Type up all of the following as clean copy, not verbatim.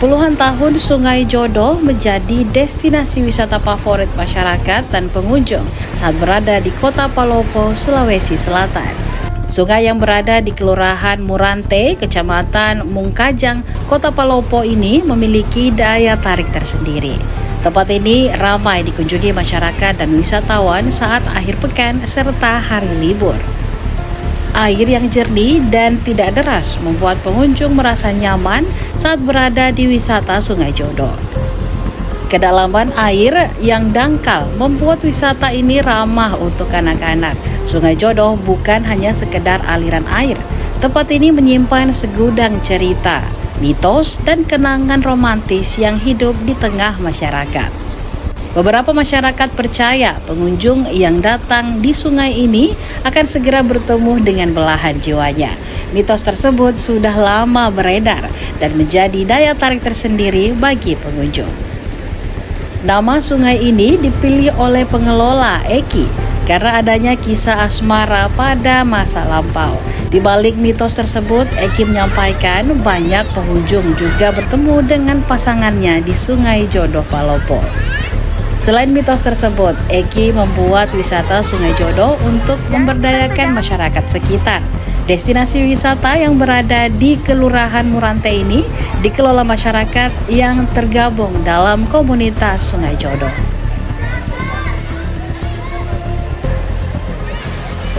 Puluhan tahun Sungai Jodo menjadi destinasi wisata favorit masyarakat dan pengunjung saat berada di Kota Palopo, Sulawesi Selatan. Sungai yang berada di Kelurahan Murante, Kecamatan Mungkajang, Kota Palopo ini memiliki daya tarik tersendiri. Tempat ini ramai dikunjungi masyarakat dan wisatawan saat akhir pekan serta hari libur. Air yang jernih dan tidak deras membuat pengunjung merasa nyaman saat berada di wisata Sungai Jodo. Kedalaman air yang dangkal membuat wisata ini ramah untuk anak-anak. Sungai Jodo bukan hanya sekedar aliran air. Tempat ini menyimpan segudang cerita, mitos, dan kenangan romantis yang hidup di tengah masyarakat. Beberapa masyarakat percaya pengunjung yang datang di sungai ini akan segera bertemu dengan belahan jiwanya. Mitos tersebut sudah lama beredar dan menjadi daya tarik tersendiri bagi pengunjung. Nama sungai ini dipilih oleh pengelola Eki karena adanya kisah asmara pada masa lampau. Di balik mitos tersebut, Eki menyampaikan banyak pengunjung juga bertemu dengan pasangannya di Sungai Jodo Palopo. Selain mitos tersebut, Eki membuat wisata Sungai Jodo untuk memberdayakan masyarakat sekitar. Destinasi wisata yang berada di Kelurahan Murante ini dikelola masyarakat yang tergabung dalam komunitas Sungai Jodo.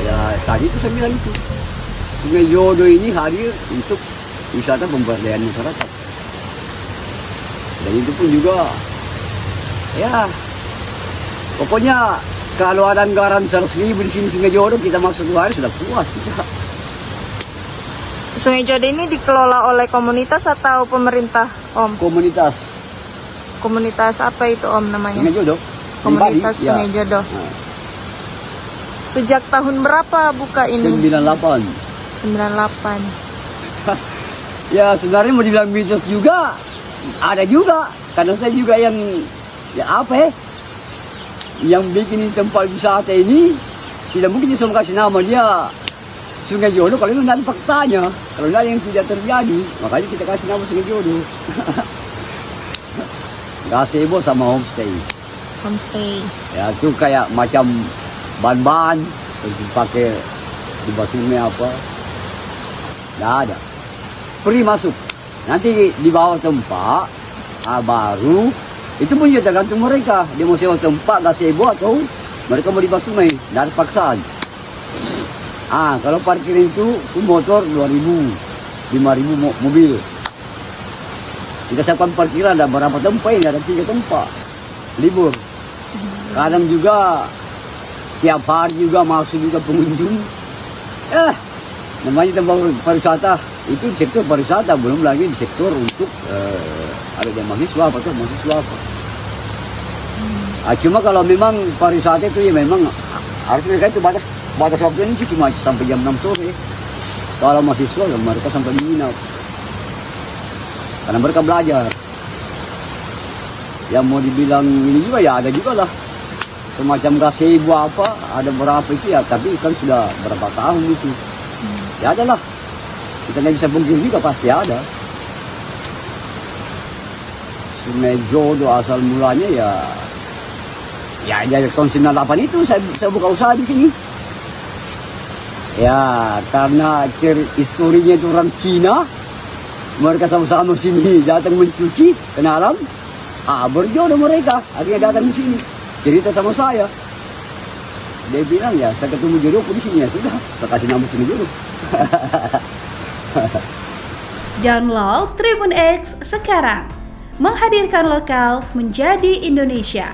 Ya, tadi itu saya bilang itu. Sungai Jodo ini hadir untuk wisata pemberdayaan masyarakat. Dan itu pun juga, ya, pokoknya kalau ada anggaran 100.000 di sini Sungai Jodo, kita masuk 2 hari sudah puas kita. Sungai Jodo ini dikelola oleh komunitas atau pemerintah, Om? Komunitas. Komunitas apa itu, Om, namanya? Sungai Jodo. Komunitas Pribadi, Sungai Jodo. Nah. Sejak tahun berapa buka ini? 98. 98. Ya sebenarnya mau dibilang mitos juga, ada juga. Karena saya juga yang, ya apa ya, yang bikin tempat wisata ini tidak mungkin bisa kasih nama dia Sungai Jodo kalau itu tidak ada faktanya, kalau tidak yang tidak terjadi, makanya kita kasih nama Sungai Jodo. Gazebo sama homestay. Homestay. Ya itu kayak macam ban-ban untuk pakai di bawah sungai apa, tidak ada. Free masuk. Nanti di bawah tempat baru itu pun juga tergantung mereka. Dia mau sewa tempat gazebo atau mereka mau di bawah sungai, tidak ada paksaan. Kalau parkir itu motor 2.000, 5.000 mobil. Kita siapkan parkiran ada berapa tempat ini, ada 3 tempat. Libur. Kadang juga tiap hari juga masuk juga pengunjung. Namanya tempat pariwisata itu di sektor pariwisata, belum lagi di sektor untuk ada yang mahasiswa apa tuh mahasiswa apa. Cuma kalau memang pariwisata itu ya memang harus mereka itu batas waktu ini cuma sampai jam 6 sore. Kalau mahasiswa ya mereka sampai menginap karena mereka belajar. Yang mau dibilang ini juga ya ada juga lah semacam gazebo apa, ada berapa itu ya, tapi kan sudah berapa tahun itu. Ya ada lah, kita nggak bisa pungkiri juga pasti ada. Sungai Jodo asal mulanya ya dari tahun 98 itu saya buka usaha di sini. Ya karena historinya itu orang Cina, mereka sama-sama sini datang mencuci kenalan, berjodoh mereka, akhirnya datang di sini cerita sama saya. Dia bilang ya saya ketemu jodohku di sini, ya sudah saya kasih nama Sungai Jodo. Download Tribun X sekarang, menghadirkan lokal menjadi Indonesia.